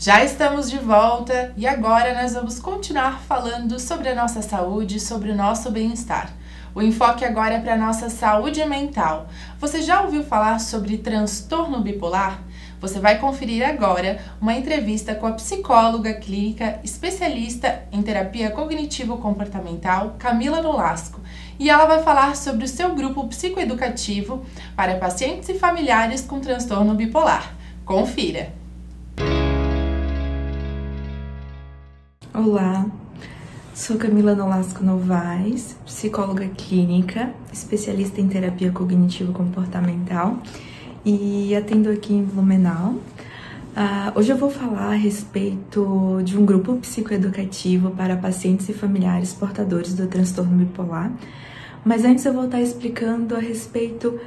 Já estamos de volta e agora nós vamos continuar falando sobre a nossa saúde, sobre o nosso bem-estar. O enfoque agora é para a nossa saúde mental. Você já ouviu falar sobre transtorno bipolar? Você vai conferir agora uma entrevista com a psicóloga clínica especialista em terapia cognitivo-comportamental, Camila Nolasco, e ela vai falar sobre o seu grupo psicoeducativo para pacientes e familiares com transtorno bipolar. Confira! Olá, sou Camila Nolasco Novaes, psicóloga clínica, especialista em terapia cognitivo-comportamental e atendo aqui em Blumenau. Hoje eu vou falar a respeito de um grupo psicoeducativo para pacientes e familiares portadores do transtorno bipolar, mas antes eu vou estar explicando a respeito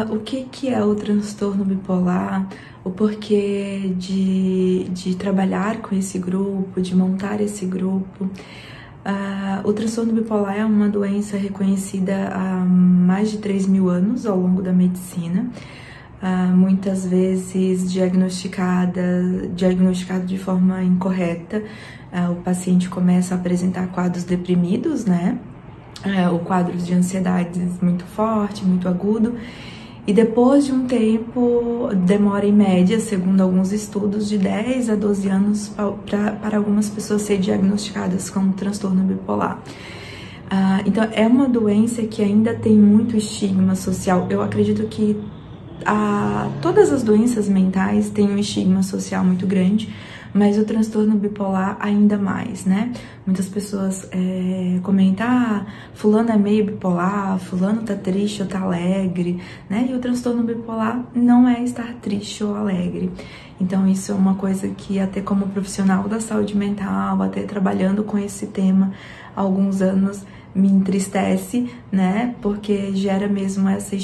o que é o transtorno bipolar, o porquê de trabalhar com esse grupo, de montar esse grupo. O transtorno bipolar é uma doença reconhecida há mais de 3.000 anos ao longo da medicina, muitas vezes diagnosticado de forma incorreta. O paciente começa a apresentar quadros deprimidos, né? Ou quadros de ansiedade muito forte, muito agudo, e depois de um tempo, demora em média, segundo alguns estudos, de 10 a 12 anos para algumas pessoas serem diagnosticadas com transtorno bipolar. Então, é uma doença que ainda tem muito estigma social. Eu acredito que todas as doenças mentais têm um estigma social muito grande, mas o transtorno bipolar ainda mais, né? Muitas pessoas comentam, fulano é meio bipolar, fulano tá triste ou tá alegre, né? E o transtorno bipolar não é estar triste ou alegre. Então isso é uma coisa que até como profissional da saúde mental, até trabalhando com esse tema há alguns anos, me entristece, né? Porque gera mesmo esse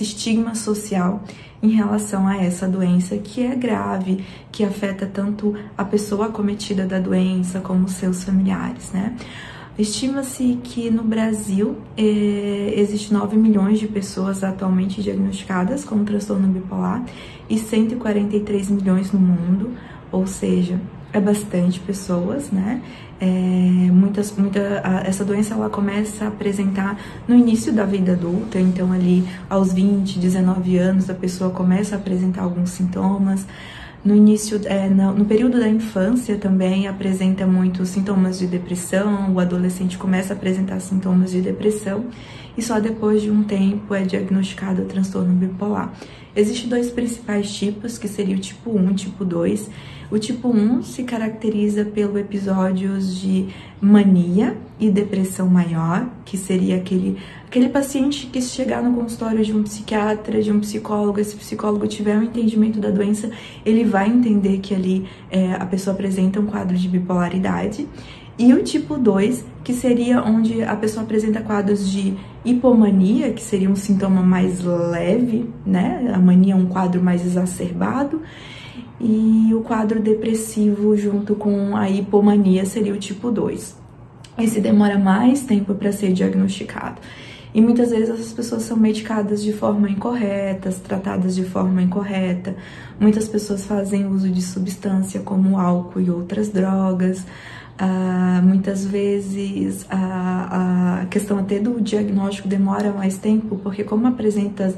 estigma social em relação a essa doença que é grave, que afeta tanto a pessoa acometida da doença como seus familiares, né? Estima-se que no Brasil existe 9 milhões de pessoas atualmente diagnosticadas com transtorno bipolar e 143 milhões no mundo, ou seja, é bastante pessoas, né? Essa doença ela começa a apresentar no início da vida adulta, então ali aos 20, 19 anos a pessoa começa a apresentar alguns sintomas. No início, no período da infância também apresenta muitos sintomas de depressão, o adolescente começa a apresentar sintomas de depressão e só depois de um tempo é diagnosticado o transtorno bipolar. Existem dois principais tipos, que seria o tipo 1 e o tipo 2. O tipo 1 se caracteriza pelo episódios de mania e depressão maior, que seria aquele paciente que se chegar no consultório de um psiquiatra, de um psicólogo, esse psicólogo tiver um entendimento da doença, ele vai entender que ali a pessoa apresenta um quadro de bipolaridade. E o tipo 2, que seria onde a pessoa apresenta quadros de hipomania, que seria um sintoma mais leve, né? A mania é um quadro mais exacerbado. E o quadro depressivo junto com a hipomania seria o tipo 2. Esse demora mais tempo para ser diagnosticado. E muitas vezes essas pessoas são medicadas de forma incorreta, tratadas de forma incorreta. Muitas pessoas fazem uso de substância como álcool e outras drogas. Muitas vezes a questão até do diagnóstico demora mais tempo, porque como apresenta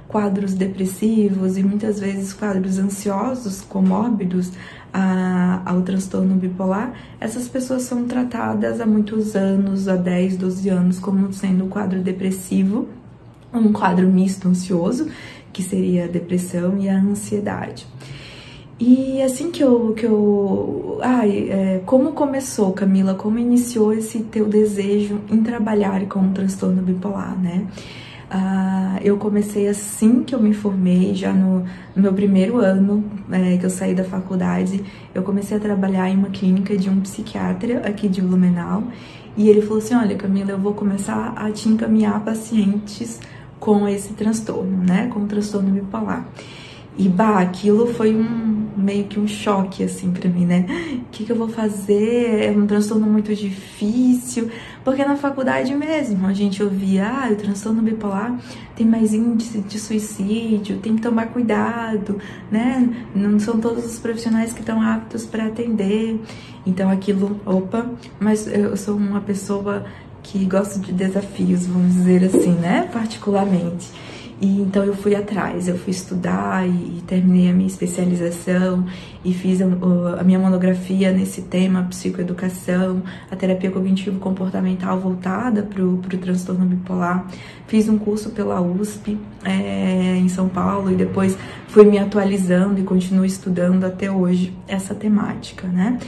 quadros depressivos e muitas vezes quadros ansiosos, comórbidos ao transtorno bipolar, essas pessoas são tratadas há muitos anos, há 10, 12 anos, como sendo um quadro depressivo, um quadro misto ansioso, que seria a depressão e a ansiedade. E assim como começou, Camila? Como iniciou esse teu desejo em trabalhar com o transtorno bipolar, né? Eu comecei assim que eu me formei, já no meu primeiro ano que eu saí da faculdade, eu comecei a trabalhar em uma clínica de um psiquiatra aqui de Blumenau, e ele falou assim, olha Camila, eu vou começar a te encaminhar pacientes com esse transtorno, né, com o transtorno bipolar. E aquilo foi meio que um choque, assim, pra mim, né? O que eu vou fazer? É um transtorno muito difícil, porque na faculdade mesmo a gente ouvia, o transtorno bipolar tem mais índice de suicídio, tem que tomar cuidado, né? Não são todos os profissionais que estão aptos para atender. Então aquilo, mas eu sou uma pessoa que gosta de desafios, vamos dizer assim, né? Particularmente. E então eu fui atrás, eu fui estudar e terminei a minha especialização e fiz a minha monografia nesse tema, psicoeducação, a terapia cognitivo-comportamental voltada para o transtorno bipolar. Fiz um curso pela USP em São Paulo e depois fui me atualizando e continuo estudando até hoje essa temática, né?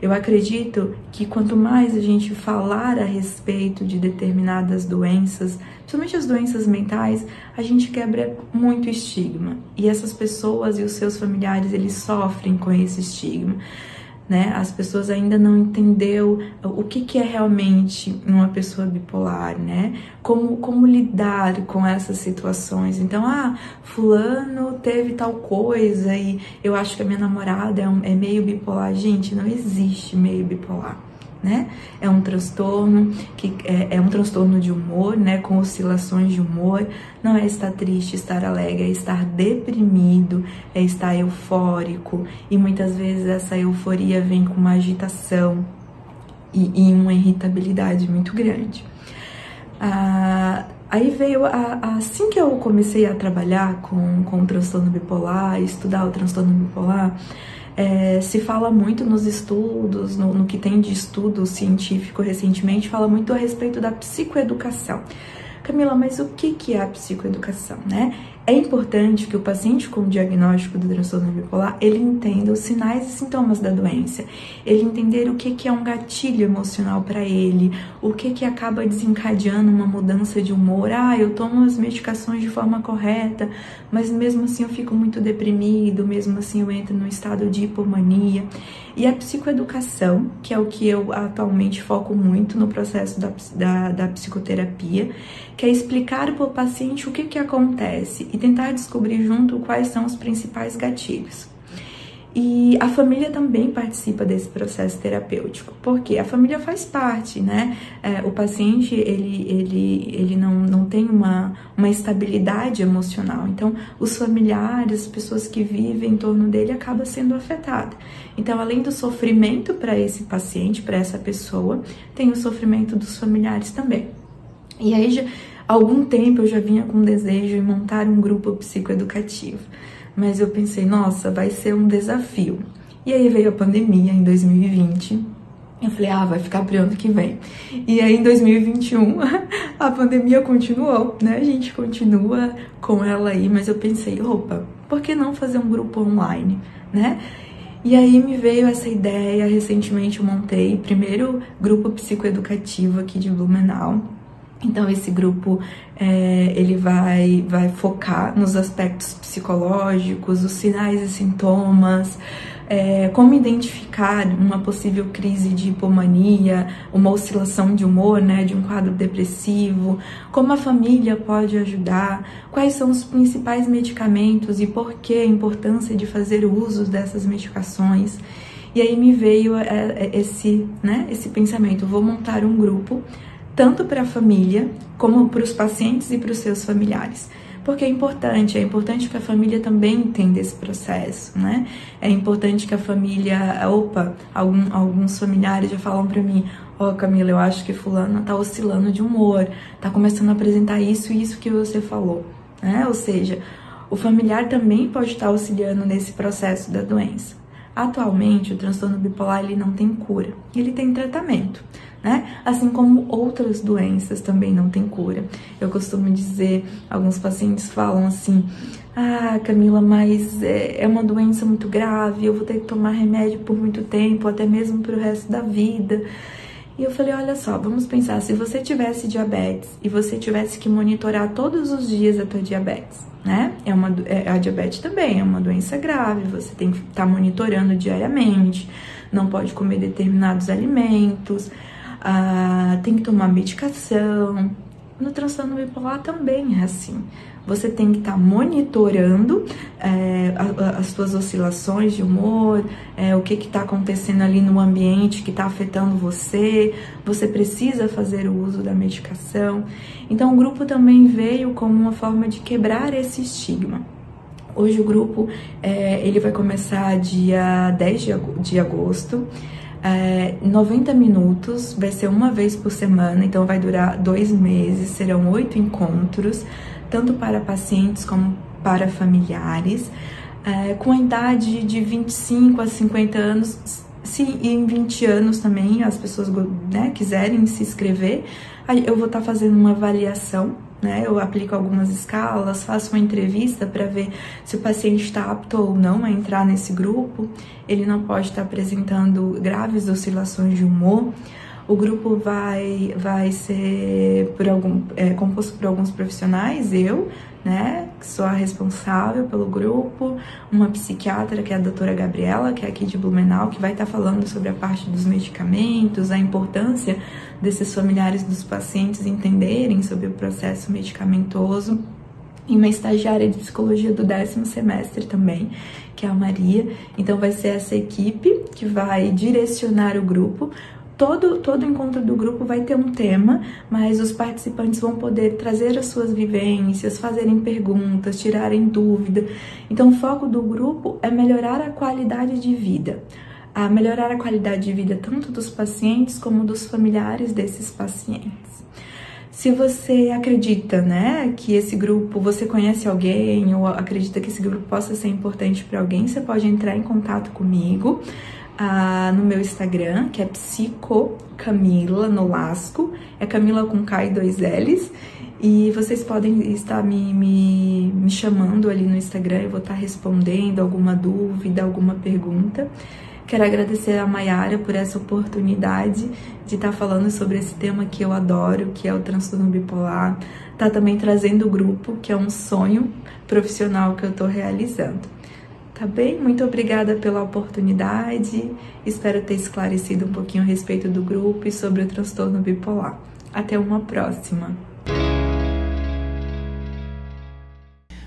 Eu acredito que quanto mais a gente falar a respeito de determinadas doenças, principalmente as doenças mentais, a gente quebra muito estigma. E essas pessoas e os seus familiares, eles sofrem com esse estigma, né? As pessoas ainda não entenderam o que é realmente uma pessoa bipolar, né? Como lidar com essas situações. Então, fulano teve tal coisa e eu acho que a minha namorada é meio bipolar. Gente, não existe meio bipolar, né? É um transtorno que é um transtorno de humor, né? Com oscilações de humor. Não é estar triste, estar alegre, é estar deprimido, é estar eufórico. E muitas vezes essa euforia vem com uma agitação e uma irritabilidade muito grande. Aí veio, assim que eu comecei a trabalhar com o transtorno bipolar, estudar o transtorno bipolar, se fala muito nos estudos, no que tem de estudo científico recentemente, fala muito a respeito da psicoeducação. Camila, mas o que é a psicoeducação, né? É importante que o paciente com o diagnóstico do transtorno bipolar, ele entenda os sinais e sintomas da doença, ele entender o que é um gatilho emocional para ele, o que acaba desencadeando uma mudança de humor. Eu tomo as medicações de forma correta, mas mesmo assim eu fico muito deprimido, mesmo assim eu entro num estado de hipomania. E a psicoeducação, que é o que eu atualmente foco muito no processo da psicoterapia, que é explicar para o paciente o que acontece e tentar descobrir junto quais são os principais gatilhos. E a família também participa desse processo terapêutico, porque a família faz parte, né? O paciente, ele não tem uma estabilidade emocional, então os familiares, as pessoas que vivem em torno dele acabam sendo afetadas. Então, além do sofrimento para esse paciente, para essa pessoa, tem o sofrimento dos familiares também. E aí, há algum tempo eu já vinha com desejo de montar um grupo psicoeducativo. Mas eu pensei, nossa, vai ser um desafio. E aí veio a pandemia em 2020. Eu falei, vai ficar pro ano que vem. E aí em 2021 a pandemia continuou, né? A gente continua com ela aí, mas eu pensei, por que não fazer um grupo online, né? E aí me veio essa ideia, recentemente eu montei o primeiro grupo psicoeducativo aqui de Blumenau. Então esse grupo, ele vai focar nos aspectos psicológicos, os sinais e sintomas, como identificar uma possível crise de hipomania, uma oscilação de humor, né, de um quadro depressivo, como a família pode ajudar, quais são os principais medicamentos e por que a importância de fazer uso dessas medicações. E aí me veio esse pensamento, vou montar um grupo tanto para a família, como para os pacientes e para os seus familiares. Porque é importante que a família também entenda esse processo, né? É importante que a família, alguns familiares já falam para mim, Camila, eu acho que fulana tá oscilando de humor, tá começando a apresentar isso e isso que você falou, né? Ou seja, o familiar também pode estar auxiliando nesse processo da doença. Atualmente, o transtorno bipolar ele não tem cura, ele tem tratamento, né? Assim como outras doenças também não tem cura. Eu costumo dizer, alguns pacientes falam assim, Camila, mas é uma doença muito grave, eu vou ter que tomar remédio por muito tempo, até mesmo para o resto da vida. E eu falei, olha só, vamos pensar, se você tivesse diabetes e você tivesse que monitorar todos os dias a tua diabetes, né? A diabetes também é uma doença grave, você tem que estar monitorando diariamente, não pode comer determinados alimentos, tem que tomar medicação, No transtorno bipolar também é assim. Você tem que estar monitorando as suas oscilações de humor, o que está acontecendo ali no ambiente que está afetando você. Você precisa fazer o uso da medicação. Então o grupo também veio como uma forma de quebrar esse estigma. Hoje o grupo ele vai começar dia 10 de agosto. 90 minutos, vai ser uma vez por semana, então vai durar 2 meses, serão 8 encontros, tanto para pacientes como para familiares, com a idade de 25 a 50 anos, se em 20 anos também as pessoas, né, quiserem se inscrever, eu vou estar fazendo uma avaliação, né? Eu aplico algumas escalas, faço uma entrevista para ver se o paciente está apto ou não a entrar nesse grupo. Ele não pode estar apresentando graves oscilações de humor. O grupo vai ser composto por alguns profissionais, eu, né, que sou a responsável pelo grupo, uma psiquiatra, que é a doutora Gabriela, que é aqui de Blumenau, que vai estar falando sobre a parte dos medicamentos, a importância desses familiares dos pacientes entenderem sobre o processo medicamentoso, e uma estagiária de psicologia do 10º semestre também, que é a Maria. Então vai ser essa equipe que vai direcionar o grupo. Todo encontro do grupo vai ter um tema, mas os participantes vão poder trazer as suas vivências, fazerem perguntas, tirarem dúvida. Então o foco do grupo é melhorar a qualidade de vida. Melhorar a qualidade de vida tanto dos pacientes como dos familiares desses pacientes. Se você acredita, né, que esse grupo, você conhece alguém ou acredita que esse grupo possa ser importante para alguém, você pode entrar em contato comigo no meu Instagram, que é psicocamila Nolasco, é Camila com K e 2 L's, e vocês podem estar me chamando ali no Instagram, eu vou estar respondendo alguma dúvida, alguma pergunta. Quero agradecer a Mayara por essa oportunidade de estar falando sobre esse tema que eu adoro, que é o transtorno bipolar. Tá também trazendo o grupo, que é um sonho profissional que eu tô realizando. Tá bem? Muito obrigada pela oportunidade. Espero ter esclarecido um pouquinho a respeito do grupo e sobre o transtorno bipolar. Até uma próxima!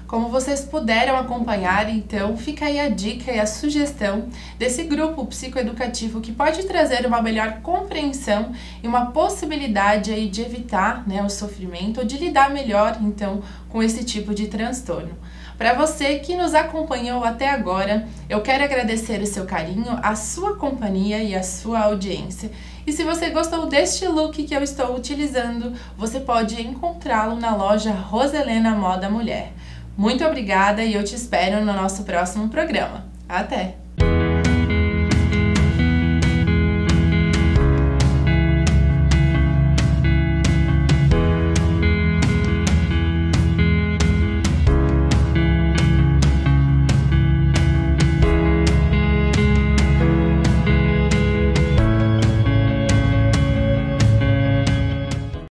Como vocês puderam acompanhar, então, fica aí a dica e a sugestão desse grupo psicoeducativo que pode trazer uma melhor compreensão e uma possibilidade aí de evitar, né, o sofrimento ou de lidar melhor, então, com esse tipo de transtorno. Para você que nos acompanhou até agora, eu quero agradecer o seu carinho, a sua companhia e a sua audiência. E se você gostou deste look que eu estou utilizando, você pode encontrá-lo na loja Roselena Moda Mulher. Muito obrigada e eu te espero no nosso próximo programa. Até!